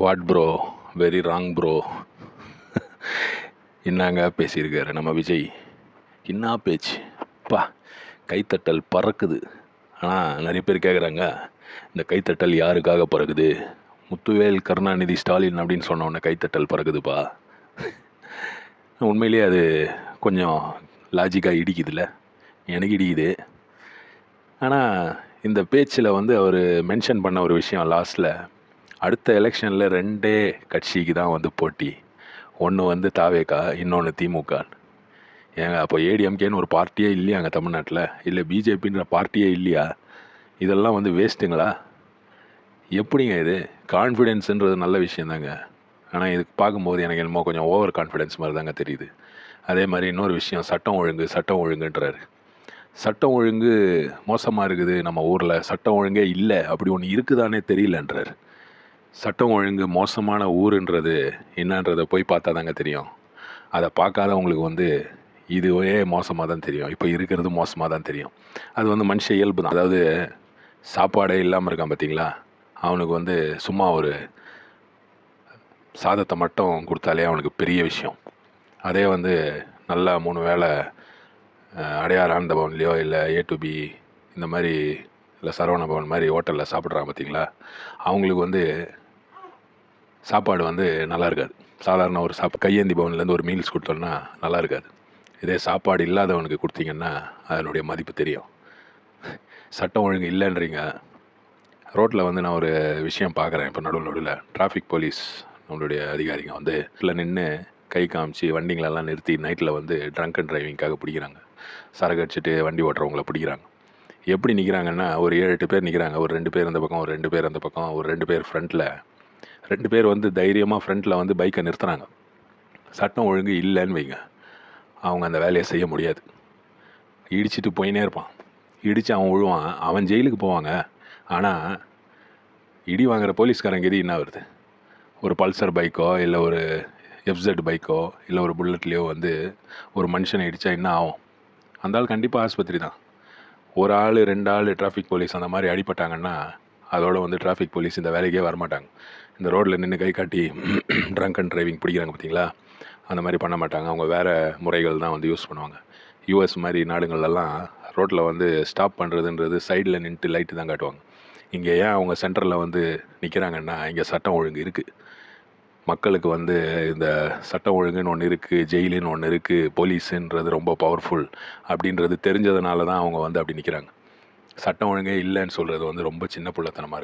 What bro, very wrong bro. என்னங்க பேசியிருக்காரு நம்ம விஜய். என்ன பேச்சு பா, கைத்தட்டல் பறக்குது. ஆனால் நிறைய பேர் கேட்குறாங்க, இந்த கைத்தட்டல் யாருக்காக பறக்குது? முத்துவேல் கருணாநிதி ஸ்டாலின் அப்படின்னு சொன்ன உடனே கைத்தட்டல் பறக்குதுப்பா. உண்மையிலேயே அது கொஞ்சம் லாஜிக்காக இடிக்குதுல்ல, எனக்கு இடிக்குது. ஆனால் இந்த பேச்சில் வந்து அவர் மென்ஷன் பண்ண ஒரு விஷயம் லாஸ்ட்டில், அடுத்த எலெக்ஷனில் 2 கட்சிக்கு தான் வந்து போட்டி. ஒன்று வந்து தாவேகா, இன்னொன்று திமுக. ஏங்க அப்போ ஏடிஎம்கேன்னு ஒரு பார்ட்டியே இல்லையா அங்கே தமிழ்நாட்டில்? இல்லை பிஜேபின்ற பார்ட்டியே இல்லையா? இதெல்லாம் வந்து வேஸ்ட்டுங்களா? எப்படிங்க இது? கான்ஃபிடென்ஸுன்றது நல்ல விஷயந்தாங்க. ஆனால் இதுக்கு பார்க்கும்போது எனக்கு என்னமோ கொஞ்சம் ஓவர் கான்ஃபிடென்ஸ் மாதிரி தாங்க தெரியுது. அதே மாதிரி இன்னொரு விஷயம், சட்டம் ஒழுங்குன்றாரு. சட்டம் ஒழுங்கு மோசமாக இருக்குது நம்ம ஊரில், சட்டம் ஒழுங்கே இல்லை, அப்படி ஒன்று இருக்குதானே தெரியலன்றார். சட்டம் ஒழுங்கு மோசமான ஊருன்றது என்னன்றதை போய் பார்த்தா தாங்க தெரியும். அதை பார்க்காதவங்களுக்கு வந்து இதுவே மோசமாக தான் தெரியும். இப்போ இருக்கிறது மோசமாக தான் தெரியும். அது வந்து மனுஷ இயல்பு தான். அதாவது சாப்பாடே இல்லாமல் இருக்கான் பார்த்தீங்களா, அவனுக்கு வந்து சும்மா ஒரு சாதத்தை மட்டும் கொடுத்தாலே அவனுக்கு பெரிய விஷயம். அதே வந்து நல்லா 3 வேளை அடையார் ஆனந்த பவன்லையோ இல்லை A to B இந்த மாதிரி இல்லை சரவண பவன் மாதிரி ஹோட்டலில் சாப்பிட்றாங்க பார்த்தீங்களா, அவங்களுக்கு வந்து சாப்பாடு வந்து நல்லா இருக்காது. சாதாரண ஒரு கையேந்தி பவன்லேருந்து ஒரு மீல்ஸ் கொடுத்தோன்னா நல்லா இருக்காது. இதே சாப்பாடு இல்லாதவனுக்கு கொடுத்தீங்கன்னா அதனுடைய மதிப்பு தெரியும். சட்டம் ஒழுங்கு இல்லைன்றீங்க. ரோட்டில் வந்து நான் ஒரு விஷயம் பார்க்குறேன். இப்போ நடுவில் டிராஃபிக் போலீஸ் நம்மளுடைய அதிகாரிங்க வந்து இதில் நின்று கை காமிச்சு வண்டிங்களெல்லாம் நிறுத்தி நைட்டில் வந்து ட்ரங்க் அண்ட் டிரைவிங்காக பிடிக்கிறாங்க. சரக்கு அடிச்சுட்டு வண்டி ஓட்டுறவங்கள பிடிக்கிறாங்க. எப்படி நிற்கிறாங்கன்னா, ஒரு 7-8 பேர் நிற்கிறாங்க. ஒரு 2 பேர் அந்த பக்கம், ஒரு 2 பேர் அந்த பக்கம், ஒரு 2 பேர் ஃப்ரண்ட்டில். 2 பேர் வந்து தைரியமாக ஃப்ரண்ட்டில் வந்து பைக்கை நிறுத்துகிறாங்க. சட்டம் ஒழுங்கு இல்லைன்னு வைங்க, அவங்க அந்த வேலையை செய்ய முடியாது. இடிச்சிட்டு போயினே இருப்பான். இடித்து அவன் விழுவான், அவன் ஜெயிலுக்கு போவாங்க. ஆனால் இடி வாங்குகிற போலீஸ்காரங்க எது என்ன வருது? ஒரு பல்சர் பைக்கோ இல்லை ஒரு FZ பைக்கோ இல்லை ஒரு புல்லட்லேயோ வந்து ஒரு மனுஷனை இடித்தா என்ன ஆகும்? அந்த ஆள் கண்டிப்பாக ஆஸ்பத்திரி தான். ஒரு ஆள் 2 ஆள் டிராஃபிக் போலீஸ் அந்த மாதிரி அடிபட்டாங்கன்னா அதோடு வந்து டிராஃபிக் போலீஸ் இந்த வேலைக்கே வரமாட்டாங்க. இந்த ரோட்டில் நின்று கை காட்டி ட்ரங்க் அண்ட் டிரைவிங் பிடிக்கிறாங்க பார்த்தீங்களா, அந்த மாதிரி பண்ண மாட்டாங்க. அவங்க வேறு முறைகள் தான் வந்து யூஸ் பண்ணுவாங்க. US மாதிரி நாடுகள்லாம் ரோட்டில் வந்து ஸ்டாப் பண்ணுறதுன்றது சைடில் நின்றுட்டு லைட்டு தான் காட்டுவாங்க. இங்கே ஏன் அவங்க சென்டரில் வந்து நிற்கிறாங்கன்னா, இங்கே சட்டம் ஒழுங்கு இருக்குது. மக்களுக்கு வந்து இந்த சட்டம் ஒழுங்குன்னு ஒன்று இருக்குது, ஜெயிலுன்னு ஒன்று இருக்குது, போலீஸுன்றது ரொம்ப பவர்ஃபுல் அப்படின்றது தெரிஞ்சதுனால தான் அவங்க வந்து அப்படி நிற்கிறாங்க. சட்டம் ஒழுங்கே இல்லைன்னு சொல்கிறது வந்து ரொம்ப சின்ன பிள்ளைத்தனமாக இருக்குது.